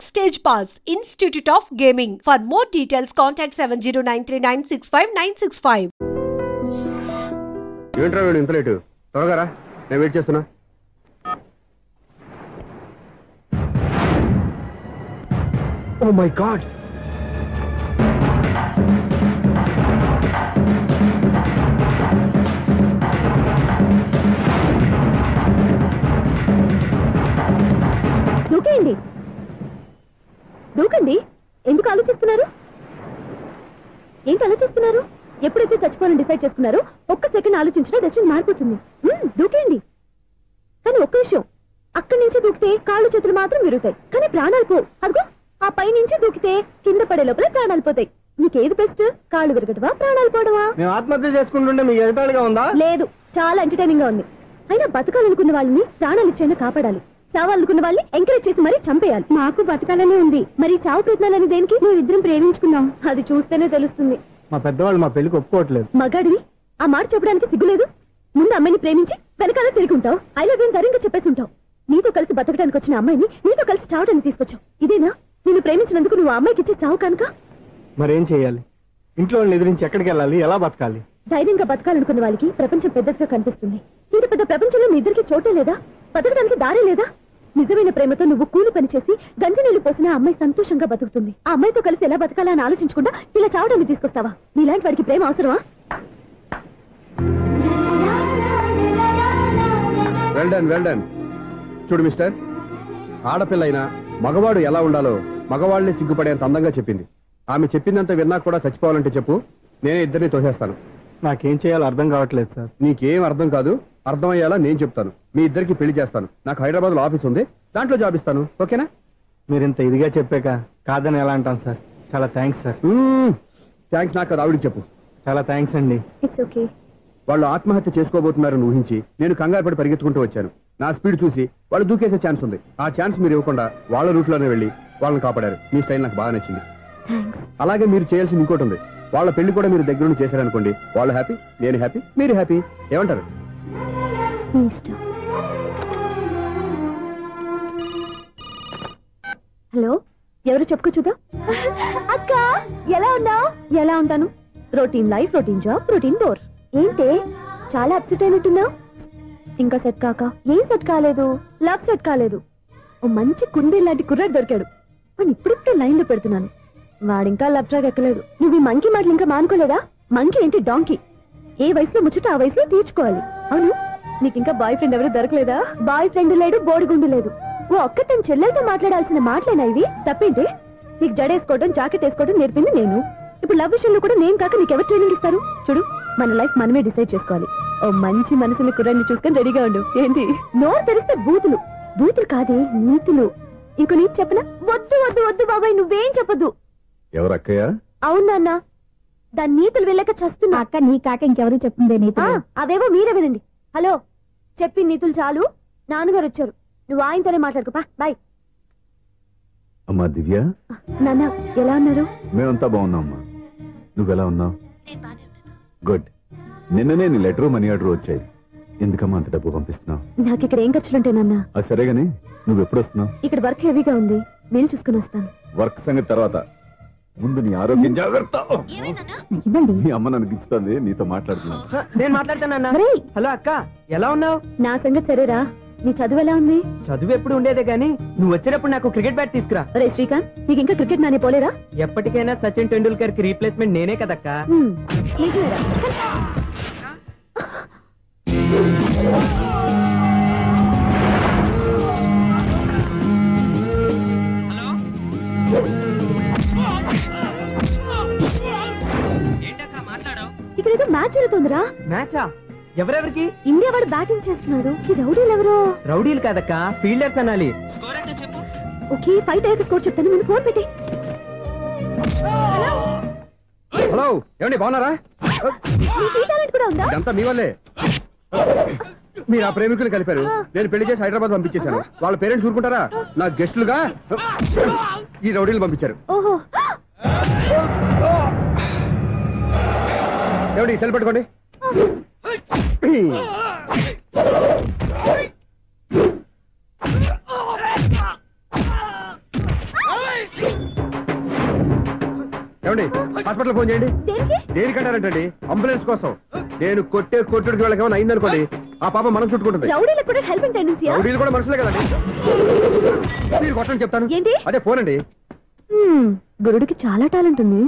Backstage Pass, Institute of Gaming. For more details, contact 7093965965. ఏంట్రా వీడు ఇంత లేటు? త్వరగా రా, నేను వెయిట్ చేస్తున్నా. ఓ మై గాడ్, దూకేయండి, దూకండి. ఎందుకు ఆలోచిస్తున్నారు? ఏంటి ఆలోచిస్తున్నారు? ఎప్పుడైతే చచ్చిపోవాలని డిసైడ్ చేసుకున్నారో ఒక్క సెకండ్ ఆలోచించినా డెసిషన్ మారిపోతుంది. దూకేయండి. కానీ ఒక్క విషయం, అక్కడి నుంచి దూకితే కాళ్ళు చేతులు మాత్రం విరుగుతాయి, కానీ ప్రాణాలు పోవు. అదిగో ఆ పై నుంచి దూకితే కింద పడే లోపల ప్రాణాలు పోతాయి. నీకేది బెస్ట్? కాళ్ళు విరగటవా, ప్రాణాలు పోవడమా? మేము ఆత్మహత్య చేసుకుంటుంటే మీకు ఎగతాళిగా ఉందా? లేదు, చాలా ఎంటర్టైనింగ్ గా ఉంది. అయినా బతకాలనుకున్న వాళ్ళని ప్రాణాలు ఇచ్చైనా కాపాడాలి, చావాలనుకున్న వాళ్ళని ఎంకరేజ్ చేసి మరీ చంపేయాలి. మాకు బతకాలనే ఉంది, మరి చావు ప్రయత్నాలని దేనికి? మేమిద్దరం ప్రేమించుకున్నాం, అది చూస్తేనే తెలుస్తుంది. మా పెద్దవాళ్ళు మా పెళ్లికి ఒప్పుకోవట్లేదు. మగాడివి ఆ మాట చెప్పడానికి సిగ్గులేదు? ముందు అమ్మాయిని ప్రేమించి వెనకాల తిరుగుంటావు, ఐ లవ్ యూ ధైర్యంగా చెప్పేసి ఉంటావు. నీతో కలిసి బతకడానికి వచ్చిన అమ్మాయిని నీతో కలిసి చావడానికి తీసుకొచ్చావు. ఇదేనా నిన్ను ప్రేమించినందుకు నువ్వు అమ్మాయికి ఇచ్చే చావు కనుక? మరేం చేయాలి? ఇంట్లో వాళ్ళని ఎదిరించి ఎక్కడికి వెళ్ళాలి? ఎలా బతకాలి? ధైర్యంగా బతకాలనుకున్న వాళ్ళకి ప్రపంచం పెద్దదిగా కనిపిస్తుంది. ఇంత పెద్ద ప్రపంచంలో మీ ఇద్దరికి చోటే లేదా? బతకడానికి దారే లేదా? నిజమైన ప్రేమతో నువ్వు కూలి పని చేసి గంజి నీళ్లు పోసిన ఆ అమ్మాయి సంతోషంగా బతుకుతుంది. ఆ అమ్మాయితో కలిసి ఎలా బతకాలా అని ఆలోచించకుండా ఇలా చావడానికి తీసుకొస్తావా? నీలాంటి వాడికి ప్రేమ అవసరమా? Well done, well done. చూడు మిస్టర్, ఆడపిల్ల అయినా మగవాడు ఎలా ఉండాలో మగవాళ్ళని సిగ్గుపడేంత అందంగా చెప్పింది. ఆమె చెప్పిందంత విన్నా కూడా చచ్చిపోవాలంటే చెప్పు, నేనే ఇద్దరిని తోసేస్తాను. నాకేం చేయాలో అర్థం కావట్లేదు సార్. నీకేం అర్థం కాదు, అర్థమయ్యేలా నేను చెప్తాను. మీ ఇద్దరికి పెళ్లి చేస్తాను. నాకు హైదరాబాద్ లో ఆఫీస్ ఉంది, దాంట్లో జాబ్ ఇస్తాను. ఓకేనా? మీరు ఇంత ఇదిగా చెప్పాక కాదని ఎలా అంటాను సార్. చాలా థ్యాంక్స్ సార్. థ్యాంక్స్ నాకు కాదు, ఆవిడికి చెప్పు. చాలా థ్యాంక్స్ అండి. It's okay. వాళ్ళు ఆత్మహత్య చేసుకోబోతున్నారని ఊహించి నేను కంగారు పడి పరిగెత్తుకుంటూ వచ్చాను. నా స్పీడ్ చూసి వాళ్ళు దూకేసే ఛాన్స్ ఉంది. ఆ ఛాన్స్ మీరు ఇవ్వకుండా వాళ్ళ రూట్లోనే వెళ్ళి వాళ్ళని కాపాడారు. మీ స్టైల్ నాకు బాగా నచ్చింది. అలాగే మీరు చేయాల్సింది ఇంకోటి ఉంది. వాళ్ళ పెళ్లి కూడా మీరు దగ్గర నుండి చేశారనుకోండి, వాళ్ళు హ్యాపీ, నేను హ్యాపీ, మీరు హ్యాపీ. ఏమంటారు? హలో, ఎవరు చెప్పుకో చూద్దాం. అక్క ఎలా ఉన్నావు? ఎలా ఉంటాను? Routine life, routine job, routine bore. ఏంటే చాలా అప్సెట్ అయినట్టున్నావు? ఇంకా సెట్ కాక? ఏం సెట్ కాలేదు? లవ్ సెట్ కాలేదు. ఓ మంచి కుందే లాంటి కుర్రాడు దొరికాడు, వాడిని ఇప్పుడిప్పుడే లైన్ లో పెడుతున్నాను. వాడింకా లవ్ ట్రాక్ ఎక్కలేదు. నువ్వు ఈ మంకీ మాటలు ఇంకా మానుకోలేదా? మంకీ ఏంటి డాంకీ? ఏ వయసులో ముచ్చట ఆ వయసులో తీర్చుకోవాలి. అవును, నీకు ఇంకా బాయ్ ఫ్రెండ్ ఎవరు దొరకలేదా? బాయ్ ఫ్రెండ్ లేడు, బోడిగుండు లేదు. ఓ ఒక్క తన చెల్లెలతో మాట్లాడాల్సిన మాటలేనా ఇవి? తప్పేంటి? నీకు జడేసుకోవడం, జాకెట్ వేసుకోవడం నేర్పింది నేను. ఇప్పుడు లవ్ విషయంలో కూడా నేను కాక నీకెవరు ట్రైనింగ్ ఇస్తారు? చూడు, మన లైఫ్ మనమే డిసైడ్ చేసుకోవాలి. ఓ మంచి మనసుని కుర్రాన్ని చూసుకొని రెడీగా ఉండు. ఏంటి నోరు తెరిస్తే బూతులు? బూతులు కాదే, నీతులు. ఇంకో నీతి చెప్పనా? వద్దు వద్దు వద్దు బాబాయ్, నువ్వేం చెప్పద్దు. ఎవరు అక్కయ్య? అవునన్న, దాని నీతులు వెళ్ళక చస్తున్నా. అక్క నీ కాక ఇంకెవరు చెప్తుందే నీతులు? అవేవో మీరే వినండి. హలో, చెప్పి నీతులు చాలు, నాన్నగారు వచ్చారు. నువ్వు ఆయనతోనే మాట్లాడుకోపా. బాయ్. అమ్మా దివ్య, నాన్న ఎలా ఉన్నారు? మేమంతా బాగున్నాం అమ్మా. నువ్వెలా ఉన్నావు? గుడ్. నిన్ననే నీ లెటరు మనీ ఆర్డర్ వచ్చాయి. ఎందుకమ్మా అంత డబ్బు పంపిస్తున్నావు? నాకు ఇక్కడ ఏం ఖర్చులుంటే నాన్న. అది సరేగాని నువ్వు ఎప్పుడు వస్తున్నావు? ఇక్కడ వర్క్ హెవీగా ఉంది, నేను చూసుకుని వస్తాను. వర్క్ సంగతి తర్వాత, ముందు నీ ఆరోగ్యం జాగ్రత్త. నీ అమ్మ నన్ను గిచ్చుతుంది, నీతో మాట్లాడుతున్నాను. నేను మాట్లాడతానన్నా. హలో అక్క, ఎలా ఉన్నావు? నా సంగతి సరేరా, నీ చదువు ఎలా ఉంది? చదువు ఎప్పుడు ఉండేదే గానీ నువ్వు వచ్చేటప్పుడు నాకు క్రికెట్ బ్యాట్ తీసుకురా. రే శ్రీకాంత్, నీకు ఇంకా క్రికెట్ నానే పోలేరా? ఎప్పటికైనా సచిన్ టెండూల్కర్ కి రీప్లేస్మెంట్ నేనే కదక్క. నిజమేరా? ఇక్కడేదో మ్యాచ్ జరుగుతుందిరా. మ్యాచా? ఎవరెవరికి? ఇండియా వాడు బ్యాటింగ్ చేస్తున్నాడు. ఈ రౌడీలు ఎవరో? రౌడీలు కాదక్క, ఫీల్డర్స్ అనాలి. ఓకే, ఫైట్ అయ్యాక స్కోర్ చెప్తాను, ముందు ఫోన్ పెట్టి. హలో, ఏమండి బాగున్నారా? కూడా ఉందా? ఇదంతా మీ వల్లే. మీరు ఆ ప్రేమికులు కలిపారు, నేను పెళ్లి చేసి హైదరాబాద్ పంపించేశాను. వాళ్ళ పేరెంట్స్ ఊరుకుంటారా? నా గెస్టులుగా ఈ రౌడీలు పంపించారు. ఓహో, ఏమండి సెల్ పెట్టుకోండి. ఏమండి హాస్పిటల్ ఫోన్ చేయండి. దేనికంటారంటండి? అంబులెన్స్ కోసం. నేను కొట్టుడికి వాళ్ళకి ఏమైనా అయిందనుకోండి ఆ పాప మనం చుట్టుకుంటుంది. రౌడీలకు కూడా హెల్పింగ్ టెండెన్సీ. రౌడీలు కూడా మనుషులే కదండి. మీరు కొట్టని చెప్తాను. ఏంటి? అదే ఫోన్ అండి. గురుడికి చాలా టాలెంట్ ఉంది.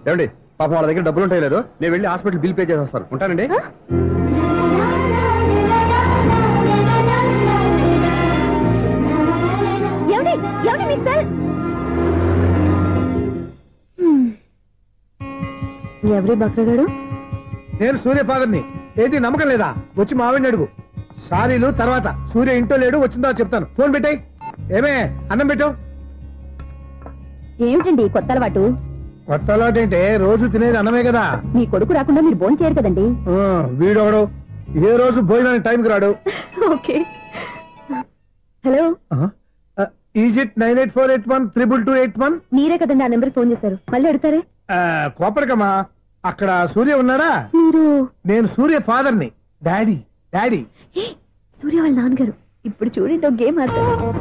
ఏమండి పాపం వాళ్ళ దగ్గర డబ్బులు ఉంటాయి లేదు, నేను వెళ్ళి హాస్పిటల్ బిల్ పే చేసి వస్తాను. ఉంటానండి. ఎవరి బక్రగాడు? నేను సూర్య ఫాదర్ని. ఏంటి నమ్మకం లేదా? వచ్చి మావిని అడుగు. సారీలు తర్వాత. సూర్య ఇంట్లో లేడు, వచ్చిందో చెప్తాను. ఫోన్ పెట్టాయి. ఏమే అన్నం పెట్టు. ఏమిటండి కొత్త అలవాటు? కొత్త అలవాటు ఏంటే? రోజు తినేది అన్నమే కదా. మీ కొడుకు రాకుండా మీరు భోజనం చేయరు కదండి. వీడొకడు ఏ రోజు భోజనానికి టైంకి రాడు. ఓకే. Hello, is it 9848132281. మీరే కదండి ఆ నెంబర్ ఫోన్ చేశారు, మళ్ళీ అడుగుతారే? కోపరికమ్మా. అక్కడ సూర్య ఉన్నారా? మీరు? నేను సూర్య ఫాదర్ని. Daddy daddy. సూర్య వాళ్ళ నాన్నగారు. ఇప్పుడు చూడండి ఒక గేమ్ ఆడతారు.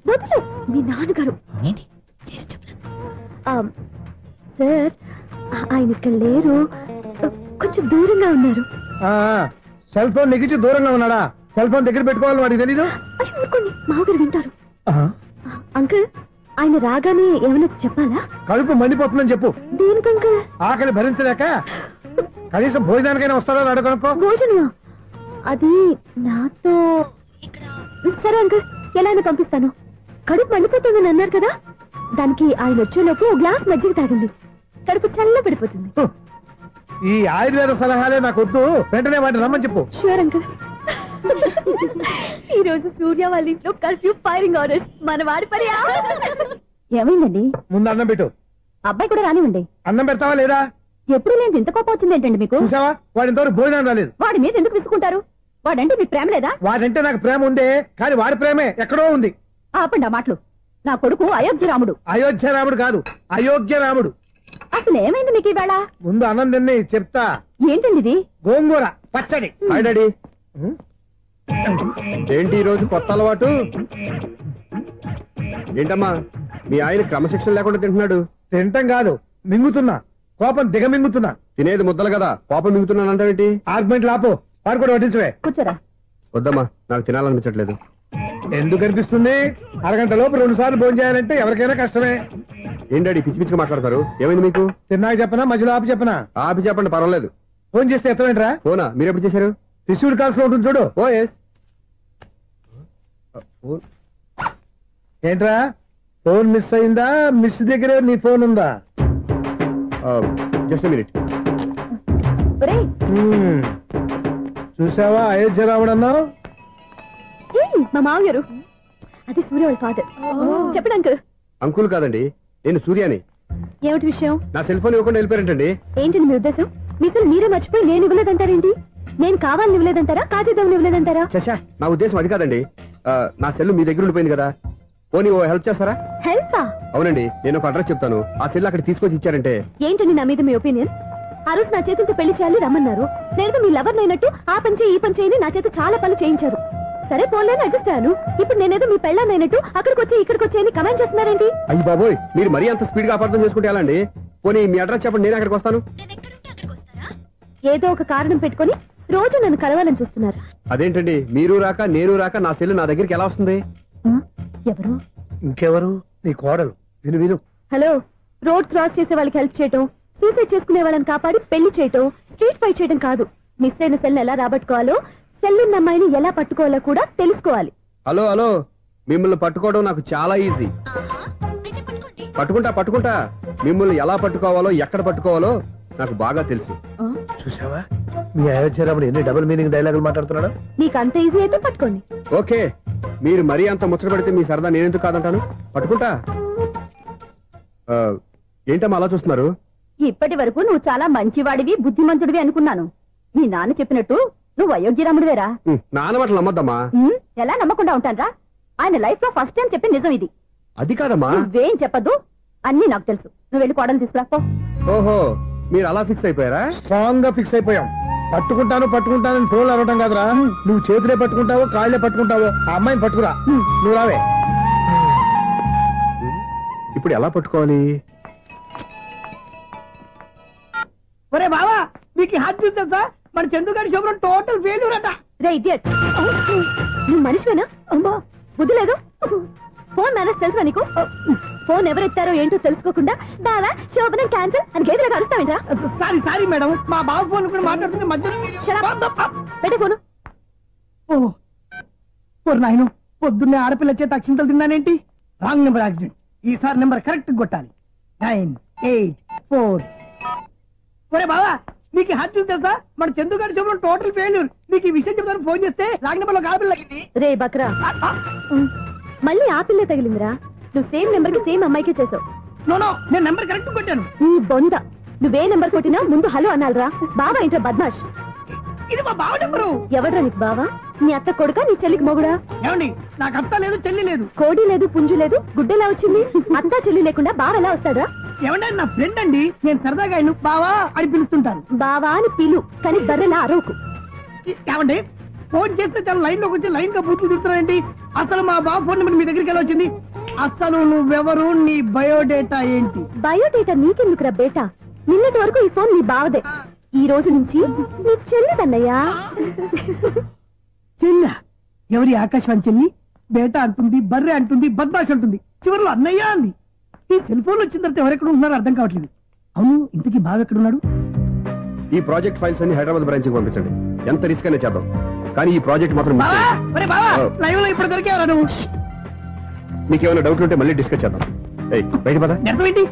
వదులు, మీ నాన్నగారు. సార్ ఆయన ఇక్కడ లేరు, కొంచెం దూరంగా ఉన్నారు. సెల్ ఫోన్ నెగిచి దూరంగా ఉన్నాడా? సెల్ ఫోన్ దగ్గర పెట్టుకోవాలి, వాడికి తెలీదు. అయ్యో ఊరుకోండి, మామగారు వింటారు. అంకుల్ ఆయన రాగానే ఏమైనా చెప్పాలా? కడుపు మండిపోతుందని చెప్పు. దేనికి అంకుల్? ఆకలి భరించలేక కనీసం భోజనానికైనా వస్తాడో అడగనుకో. భోజనమా? అది నాతో. సరే అంకుల్, ఎలా అయినా పంపిస్తాను. కడుపు మండిపోతుందని అన్నారు కదా, దానికి ఆయన వచ్చేలోపు గ్లాస్ మజ్జిగ తాగింది, కడుపు చల్ల పడిపోతుంది. ఈ ఆయుర్వేద సలహాలే నాకు వద్దు, వెంటనే వాటిని రమ్మని చెప్పు. Sure uncle. ఈ రోజు సూర్య వాళ్ళ ఇంట్లో కర్ఫ్యూ ఫైరింగ్ ఆర్డర్స్. మన వాడి పని. ఏమైందండి? ముందు అన్నం పెట్టు. అబ్బాయి కూడా రానివ్వండి. అన్నం పెడతావా లేదా? ఎప్పుడు నేను ఇంత కోపం వచ్చింది ఏంటండి మీకు? చూసావా, వాడి ఇంతవరకు భోజనం రాలేదు. వాడి మీద ఎందుకు విసుకుంటారు? వాడంటే మీకు ప్రేమ లేదా? వాడంటే నాకు ప్రేమ ఉందే, కానీ వాడి ప్రేమే ఎక్కడో ఉంది. ఆపండి ఆ మాటలు. నా కొడుకు అయోధ్య రాముడు. అయోధ్య రాముడు కాదు, అయోగ్య రాముడు. అసలు ఏమైంది మీకు ఈవేళ? ముందు అన్నం తిని చెప్తా. ఏంటండి ఇది? గోంగూర పచ్చడి. Hi daddy. ఏంటి ఈ రోజు కొత్త అలవాటు? ఏంటమ్మా మీ ఆయన క్రమశిక్షణ లేకుండా తింటున్నాడు? తింటం కాదు, మింగుతున్నా. కోపం దిగమింగుతున్నా. తినేది ముద్దలు కదా, కోపం మింగుతున్నాను అంటావేంటి? ఆర్గ్మెంట్ లాపో, వాడు కూడా వడ్డించవే. కూర్చోరా. వద్దమ్మా, నాకు తినాలనిపించట్లేదు. ఎందుకు అనిపిస్తుంది? అరగంట లోపు 2 సార్లు భోజనం చేయాలంటే ఎవరికైనా కష్టమే. ఏం డాడీ పిచ్చి పిచ్చిగా మాట్లాడతారు? ఏమైంది మీకు? తిన్నాక చెప్పనా, మధ్యలో ఆపి చెప్పనా? ఆపి చెప్పండి, పర్వాలేదు. ఫోన్ చేస్తే ఎత్తమేంట్రా? ఫోనా? మీరు ఎప్పుడు చేశారు? రిసీవ్డ్ కాల్స్ లో ఉంటుంది చూడు. ఓ ఎస్. ఏంట్రా ఫోన్ మిస్ అయిందా? మిస్ దగ్గరే నీ ఫోన్ ఉందా? Just minute. చూసావా అయోధ్య రాముడు అన్నావు? మా మామగారు. అది సూర్య వాళ్ళ ఫాదర్. చెప్పండి అంకుల్. అంకుల్ కాదండి, నేను సూర్యాని. ఏమిటి విషయం? నా సెల్ ఫోన్ ఇవ్వకుండా వెళ్ళిపోయారంటండి. ఏంటండి మీ ఉద్దేశం? మీకు మీరే మర్చిపోయి నేను ఇవ్వలేదంటారేంటి? నేను కావాలని ఇవ్వలేదంటారా, కాజేద్దామని ఇవ్వలేదంటారా? చచ్చా, నా ఉద్దేశం అది కాదండి. నా సెల్ మీ దగ్గర ఉండిపోయింది కదా, పోనీ ఓ హెల్ప్ చేస్తారా? హెల్పా? అవునండి, నేను ఒక అడ్రస్ చెప్తాను, ఆ సెల్ అక్కడ తీసుకొచ్చి ఇచ్చారంటే. ఏంటండి నా మీద మీ ఒపీనియన్? ఆ రోజు నా చేతులతో పెళ్లి చేయాలి రమ్మన్నారు. నేను మీ లవర్ అయినట్టు ఆ పని చేయి ఈ పని చేయని నా చేత చాలా పనులు చేయించారు. సరే పోలేని అడ్జస్ట్ అయ్యాను. ఇప్పుడు నేనేదో మీ పెళ్ళాన్ని అయినట్టు అక్కడికి వచ్చి ఇక్కడికి వచ్చి కమెంట్ చేస్తున్నారేంటి? అయ్యి బాబోయ్, మీరు మరీ అంత స్పీడ్ గా అపార్థం చేసుకుంటే ఎలా అండి? పోనీ మీ అడ్రస్ చెప్పండి, నేను అక్కడికి వస్తాను. ఏదో ఒక కారణం పెట్టుకొని రోజు నన్ను కలవాలని చూస్తున్నారు. అదేంటండి, మీరు రాక నేను రాక నా సెల్ నా దగ్గరికి ఎలా వస్తుంది? ఎవరు? ఇంకెవరు? నీ కోడలు. విను విను. హలో, రోడ్ క్రాస్ చేసే వాళ్ళకి హెల్ప్ చేయటం, సూసైడ్ చేసుకునే వాళ్ళని కాపాడి పెళ్లి చేయటం, స్ట్రీట్ ఫైట్ చేయడం కాదు. మిస్ అయిన సెల్ ఎలా రాబట్టుకోవాలో, సెల్ ఉన్న అమ్మాయిని ఎలా పట్టుకోవాలో కూడా తెలుసుకోవాలి. హలో హలో, మిమ్మల్ని పట్టుకోవడం నాకు చాలా ఈజీ. పట్టుకుంటా. మిమ్మల్ని ఎలా పట్టుకోవాలో, ఎక్కడ పట్టుకోవాలో నాకు బాగా తెలుసు. చూసావా మీ అయోధ్యరాముడు ఎన్ని డబుల్ మీనింగ్ డైలాగులు మాట్లాడుతున్నాడు. మీకు అంత ఈజీ అయితే పట్టుకోండి. ఓకే, మీరు మరీ అంత ముచ్చట పెడితే మీ సరదా నేనెందుకు కాదంటాను. పట్టుకుంటా. ఏంటమ్మా అలా చూస్తున్నారు? ఇప్పటి వరకు నువ్వు చాలా మంచివాడివి, బుద్ధిమంతుడివి అనుకున్నాను. మీ నాన్న చెప్పినట్టు నువ్వు అయోగ్యరాముడివేరా? నాన్న మాటలు నమ్మద్దమ్మా. ఎలా నమ్మకుండా ఉంటానరా? ఆయన లైఫ్ లో ఫస్ట్ టైం చెప్పి నిజం ఇది. అది కాదమ్మా. నువ్వేం చెప్పదు, అన్ని నాకు తెలుసు. నువ్వు వెళ్ళి కోడలు తీసుకురా పో. ఓహో, మీరు అలా ఫిక్స్ అయిపోయారా? స్ట్రాంగ్ గా ఫిక్స్ అయిపోయాం. పట్టుకుంటాను ఫోన్లు అడగటం కాదురా. నువ్వు చేతులే పట్టుకుంటావో కాళ్ళే పట్టుకుంటావో ఆ అమ్మాయిని పట్టుకురా. నువ్వు రావే. ఇప్పుడు ఎలా పట్టుకోవాలి? ఒరే బావా, మీకు హార్ట్ న్యూస్ తెలుసా? మన చందుగారి శుభ్రం టోటల్ ఫెయిల్యూర్ అట. రే ఇడియట్, నువ్వు మనిషివేనా? అమ్మా బుద్ధి లేదు. ఫోన్ మేనేజ్ తెలుసా నీకు? ఫోన్ ఎవరెత్తారో ఏంటో తెలుసుకోకుండా బావా శోభనం క్యాన్సిల్ అని గేదెలకు అరుస్తావేంట్రా? సారీ మేడం, మా బావ ఫోన్ కూడా మాట్లాడుతుంటే మధ్యలో పెట్టే ఫోను. ఓ నాయను, పొద్దున్నే ఆడపిల్ల చేత అక్షింతలు తిన్నానేంటి? Wrong number accident. ఈసారి నెంబర్ కరెక్ట్ కొట్టాలి. 984. ఒరే బావా, నీకు హార్ట్ న్యూస్ తెలుసా? మన చందుగారి శుభ్రం టోటల్ ఫెయిల్యూర్. నీకు ఈ విషయం చెప్తాను ఫోన్ చేస్తే రాంగ్ నెంబర్ లో ఆడపిల్ల తగ్గింది. రే బక్రా, మళ్ళీ ఆ పిల్లే తగిలిందిరా. నువ్వు సేమ్ నెంబర్ కి సేమ్ అమ్మాయికే చేసావు. నో, నేను నెంబర్ కరెక్ట్ కొట్టాను. నీ బొంద, నువ్వే నెంబర్ కొట్టినా ముందు హలో అనాలరా. బావా ఏంట్రా బద్మాష్? ఇది మా బావ నెంబరు. ఎవడ్రా నీకు బావా? నీ అత్త కొడుక, నీ చెల్లికి మొగుడా? ఏమండి, నాకు అత్త లేదు, చెల్లి లేదు. కోడి లేదు, పుంజు లేదు, గుడ్డెలా వచ్చింది? అత్త చెల్లి లేకుండా బావ ఎలా వస్తాడా? ఏమంటే నా ఫ్రెండ్ అండి, నేను సరదాగా ఆయన బావా అని పిలుస్తుంటాను. బావా అని పిలు, కానీ బర్రెలా అరవకు. ఏమండి, ఫోన్ చేస్తే చాలా లైన్ లోకి వచ్చి లైన్ గా బూతులు తిడుతున్నాయండి. అసలు మా బావ ఫోన్ నెంబర్ మీ దగ్గరికి ఎలా వచ్చింది? అసలు నువ్వెవరు, నీ బయోడేటా ఏంటి? బయోడేటా నీకెందుకురా బేటా? నిన్నటి వరకు ఈ ఫోన్ నీ బావదే, ఈ రోజు నుంచి నీ చెల్లిదన్నయ్యా. చెల్ల ఎవరి? ఆకాశవాణి చెల్లి. బేటా అంటుంది, బర్రె అంటుంది, బద్మాష్ అంటుంది, చివరిలో అన్నయ్య అంది. ఈ సెల్ ఫోన్ వచ్చిన తర్వాత ఎవరెక్కడ ఉంటున్నారో అర్థం కావట్లేదు. అవును, ఇంతకీ బావ ఎక్కడున్నాడు? ఈ ప్రాజెక్ట్ ఫైల్స్ అన్ని హైదరాబాద్ బ్రాంచ్ కి పంపించండి. ఎంత రిస్క్ అయినా చేద్దాం, కానీ ఈ ప్రాజెక్ట్ మాత్రం లైవ్ లో ఇప్పుడు దొరికేవరా నువ్వు? నీకేమైనా డౌట్లు ఉంటే మళ్ళీ డిస్కస్ చేద్దాం. బయట పద.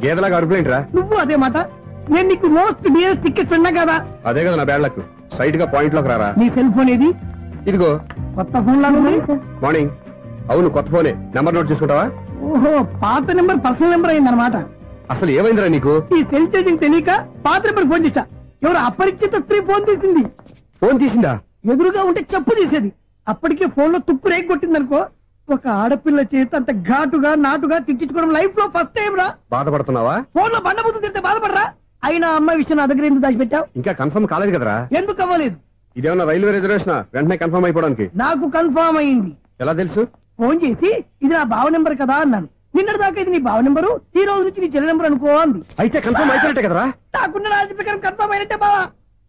గేదలాగా అరుపులేంట్రా? నువ్వు అదే మాట. నేను నీకు మోస్ట్ డియరెస్ట్ టికెట్ ఫ్రెండ్ కదా. అదే కదా నా బ్యాడ్ లక్. స్ట్రైట్ గా పాయింట్ లోకి రారా. నీ సెల్ ఫోన్ ఏది? ఇదిగో కొత్త ఫోన్ లాగా ఉంది. మార్నింగ్. అవును, కొత్త ఫోనే. నెంబర్ నోట్ చేసుకుంటావా? ఓహో, పాత నెంబర్ పర్సనల్ నెంబర్ అయిందన్నమాట. అసలు ఏమైందిరా నీకు? ఈ సెల్ చేసింగ్ తెలియక పాత నెంబర్ ఫోన్ చేశా. ఎవరు అపరిచిత స్త్రీ ఫోన్ తీసింది. ఫోన్ తీసిందా? ఎదురుగా ఉంటే చెప్పు తీసేది. అప్పటికే ఫోన్ లో తుక్కు రేగి కొట్టిందనుకో. ఒక ఆడపిల్ల చేత అంత ఘాటుగా నాటుగా తిట్టించుకోవడం లైఫ్ లో ఫస్ట్ టైం రా. బాధపడుతున్నావా? ఫోన్ లో బండబుద్ధి తింటే బాధపడరా? అయినా అమ్మాయి విషయం నా దగ్గర ఎందుకు దాచిపెట్టావు? ఇంకా కన్ఫర్మ్ కాలేదు కదరా. ఎందుకు అవ్వలేదు? ఇదేమన్నా రైల్వే రిజర్వేషన్? వెంటనే కన్ఫర్మ్ అయిపోవడానికి. నాకు కన్ఫర్మ్ అయింది. ఎలా తెలుసు? ఫోన్ చేసి ఇది నా బావ నెంబర్ కదా అన్నాను. నిన్నటి దాకా ఇది నీ బావ నెంబరు, ఈ రోజు నుంచి నీ చెల్లి నెంబర్ అనుకో అంది. అయితే కన్ఫర్మ్ అయిపోయినట్టే కదరా? నాకున్న రాజు ప్రకారం కన్ఫర్మ్ అయినట్టే బావా.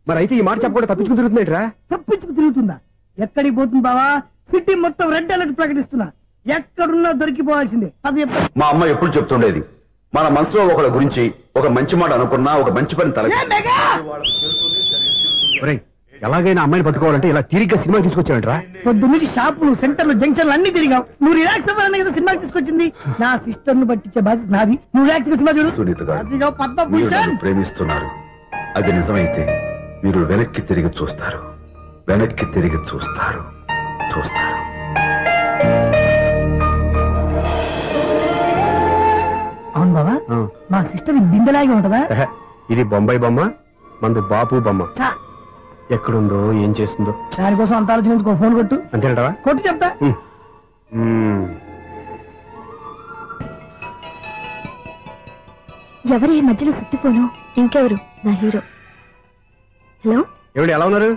మరి అయితే ఈ మాట చెప్పకుండా తప్పించుకుని తిరుగుతున్నాయిట్రా? తప్పించుకు తిరుగుతుందా? ఎక్కడికి పోతుంది బావా? సిటీ మొత్తం రెడ్ అలర్ట్ ప్రకటిస్తున్నా. ఎక్కడున్నా దొరికిపోవాల్సిందే. అది మా అమ్మ ఎప్పుడు చెప్తుండేది, మన మనసులో ఒకళ్ళ గురించి ఒక మంచి మాట అనుకున్నా ఒక మంచి పని తల. ఎలాగైనా అమ్మాయిని పట్టుకోవాలంటే ఇలా తిరిగ్గా సినిమా తీసుకొచ్చాడంట్రా. పొద్దున్నుంచి షాపులు, సెంటర్లు, జంక్షన్లు అన్ని తిరిగావు. నువ్వు రిలాక్స్ అవ్వాలని కదా సినిమాకి తీసుకొచ్చింది. నా సిస్టర్ ను పట్టించే బాధ్యత నాది. నువ్వు రిలాక్స్ సినిమా చూడు. సునీత గారు, మీరు నన్ను ప్రేమిస్తున్నారు. అది నిజమైతే మీరు వెనక్కి తిరిగి చూస్తారు, వెనక్కి తిరిగి చూస్తారు. అవును బాబా, మా సిస్టర్ బిందెలాగే ఉంటదా? ఇది బొంబాయి బొమ్మ, మంది బాపు బొమ్మ. ఎక్కడుందో ఏం చేస్తుందో దానికోసం అంత ఆలోచించుకో. ఫోన్ కొట్టు. అంతేనంటావా? కొట్టు చెప్తా. ఎవరి మధ్యలో సుత్తి ఫోను? ఇంకెవరు? నా హీరో. హలో, ఎవరు? ఎలా ఉన్నారు?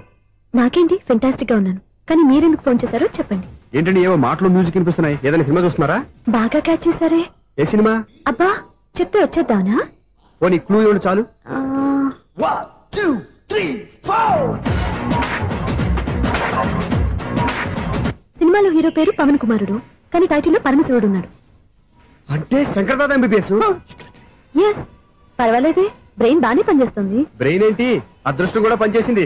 నాకేంటి, ఫెంటాస్టిక్ గా ఉన్నాను. కానీ మీరెందుకు ఫోన్ చేశారో చెప్పండి. ఏంటండి ఏవో మాటలు, మ్యూజిక్ వినిపిస్తున్నాయి. ఏదైనా సినిమా చూస్తున్నారా? బాగా క్యాచ్ చేశారే. ఏ సినిమా? అబ్బా, చెప్తే వచ్చేద్దానా? పోనీ క్లూ ఇవ్వండి చాలు. సినిమాలో హీరో పేరు పవన్ కుమారుడు, కానీ టైటిల్లో పరమశివుడు ఉన్నాడు. అంటే శంకర్దాదా ఎంబీబీఎస్? ఎస్, పర్వాలేదే. బ్రెయిన్ బానే పనిచేస్తుంది. బ్రెయిన్ ఏంటి, అదృష్టం కూడా పనిచేసింది.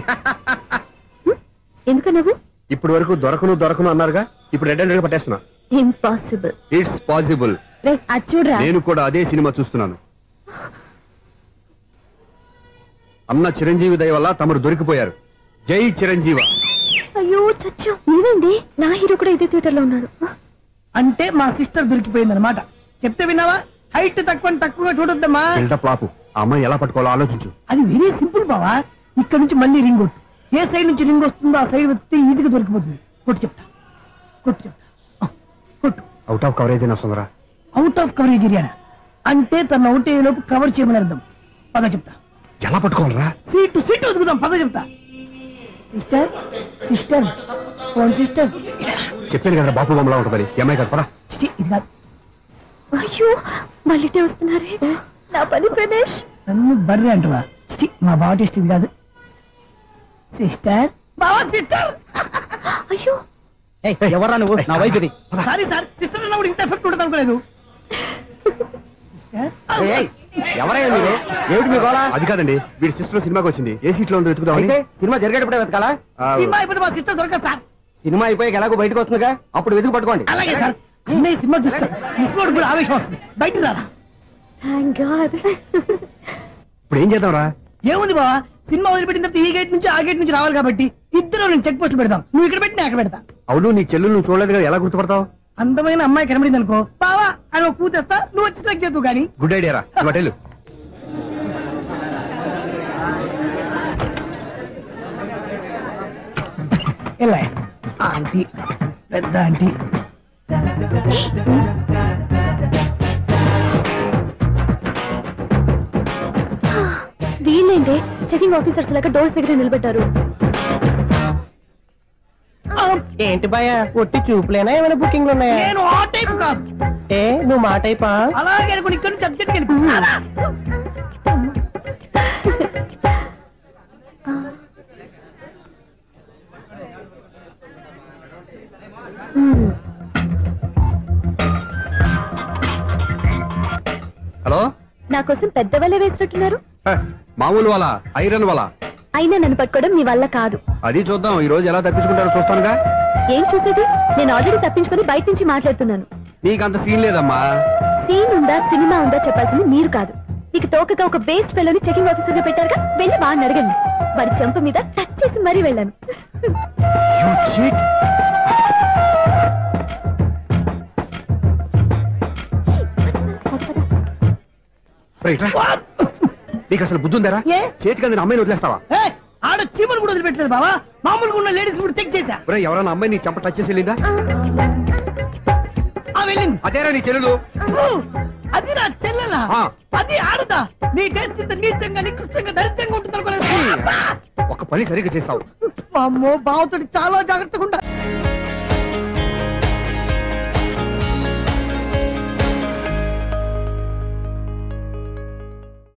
ఎందుకు నువ్వు? ఇప్పటి వరకు దొరకను అన్నారుగా, ఇప్పుడు రెడ్ హ్యాండెడ్ పట్టేస్తున్నా. ఇంపాసిబుల్. It's possible. అది చూడరా. నేను కూడా అదే సినిమా చూస్తున్నాను. అన్న చిరంజీవి దయ వల్ల తమరు దొరికిపోయారు. జై చిరంజీవ. అయ్యో చచ్చా, నీవేంటి? నా హీరో కూడా ఇదే థియేటర్ లో ఉన్నాడు. అంటే మా సిస్టర్ దొరికిపోయింది అనమాట. చెప్తే విన్నావా? హైట్ తక్కువగా చూడొద్దమ్మా. ప్లాపు. ఆ అమ్మాయి ఎలా పట్టుకోవాలో ఆలోచించు. అది వెరీ సింపుల్ బావా. ఇక్కడ నుంచి మళ్ళీ రింగ్ కొట్టు. ఏ సైడ్ నుంచి రింగ్ వస్తుందో ఆ సైడ్ వెతికితే ఈజీగా దొరికిపోతుంది. కొట్టు చెప్తా. కొట్టు. అవుట్ ఆఫ్ కవరేజ్ అయినా వస్తుందరా? అవుట్ ఆఫ్ కవరేజ్ ఏరియా అంటే తన అవుట్ అయ్యే లోపు కవర్ చేయమని అర్థం. పద చెప్తా. ఎలా పట్టుకోవాలరా? సీటు వెతుకుదాం. పద చెప్తా. Sister phone sister. చెప్పాను కదా బాపు బొమ్మలా ఉంటుంది. అమ్మాయి కదా. ఇది కాదు. అయ్యో మళ్ళీ వస్తున్నారే. నా పని ప్రదేశ్. నన్ను బర్రె అంటవా? మా బావ టెస్ట్ ఇది కాదు. సిస్టర్. బావా సిస్టర్. అయ్యో ఎవరా నువ్వు? నా వైఫ్ ఇది. సారీ సార్, సిస్టర్ అన్నప్పుడు ఇంత ఎఫెక్ట్ ఉంటుంది అనుకోలేదు. ఎవరైనా మీరు? ఏమిటి మీ గోళ? అది కాదండి, వీడి సిస్టర్ సినిమాకి వచ్చింది. ఏ సీట్ లో వెతుకుదాం. సినిమా జరిగేటప్పుడే వెతకాలా? సినిమా అయిపోతే మా సిస్టర్ దొరకదు సార్. సినిమా అయిపోయాక ఎలాగో బయటకు వస్తుందిగా, అప్పుడు వెతుకు పట్టుకోండి. అలాగే సార్. అన్నయ్య సినిమా చూస్తారు. మిస్వాడు కూడా ఆవేశం వస్తుంది. బయట రారా. Thank God. ఇప్పుడు ఏం చేద్దాంరా? ఏముంది బావా, సినిమా వదిలిపెట్టిన తర్వాత ఈ గేట్ నుంచి ఆ గేట్ నుంచి రావాలి కాబట్టి ఇద్దరు నేను చెక్ పోస్ట్ పెడతాం. నువ్వు ఇక్కడ పెట్టి నేను అక్కడ పెడతా. అవును, నీ చెల్లెలు నువ్వు చూడలేదు కదా, ఎలా గుర్తుపడతావు? అందమైన అమ్మాయి కనబడింది అనుకో, బావా అని ఒక కూతేస్తా, నువ్వు వచ్చి సెలెక్ట్ చేద్దు కానీ. గుడ్ ఐడియా రా. హోటల్ ఎలా ఆంటీ, పెద్ద ఆంటీ. వీళ్ళేంటి చెకింగ్ ఆఫీసర్స్ లాగా డోర్స్ దగ్గర నిలబెట్టారు. ఏంటి భయ ఒట్టి చూపులేనా ఏమైనా బుకింగ్లు ఉన్నాయా? నేను ఆ టైప్ కాదు. ఏ నువ్వు మా టైపా? అలాగే అనుకుని ఇక్కడ నుంచి అర్జెంట్కి వెళ్ళిపోతున్నా. హలో, నా కోసం పెద్ద వలే వేసినట్టున్నారు. మామూలు వాళ్ళ ఐరన్ వాళ్ళ. అయినా నన్ను పట్టుకోవడం మీ వల్ల కాదు. అది చూద్దాం ఈ రోజు ఎలా తప్పించుకుంటారో చూస్తానుగా. ఏం చూసేది? నేను ఆల్రెడీ తప్పించుకొని బయట నుంచి మాట్లాడుతున్నాను. నీకు అంత సీన్ లేదమ్మా. సీన్ ఉందా సినిమా ఉందా చెప్పాల్సింది మీరు కాదు. మీకు తోకగా ఒక బేస్ట్ ఫెలోని చెకింగ్ ఆఫీసర్ గా పెట్టారుగా, వెళ్ళి వాడిని అడగండి. వాడి చెంప మీద టచ్ చేసి మరీ వెళ్ళాను. నీకు అసలు బుద్ధి ఉందారా? చేతికి అందిన అమ్మాయిని వదిలేస్తావా? ఆడ చీమలు కూడా వదిలిపెట్టలేదు బావా. మామూలుగా ఉన్న లేడీస్ కూడా చెక్ చేశా. ఎవరైనా అమ్మాయి నీ చెంప టచ్ చేసి వెళ్ళిందా? వెళ్ళింది. అదేరా నీ చెల్లెలు? అది నా చెల్లెలా? అది ఆడదా? నీ టేస్ట్ ఇంత నీచంగా నికృష్టంగా దరిద్రంగా ఉంటుంది అనుకోలేదు. ఒక పని సరిగ్గా చేస్తావు. అమ్మో, బావతోటి చాలా జాగ్రత్తగా ఉంటా.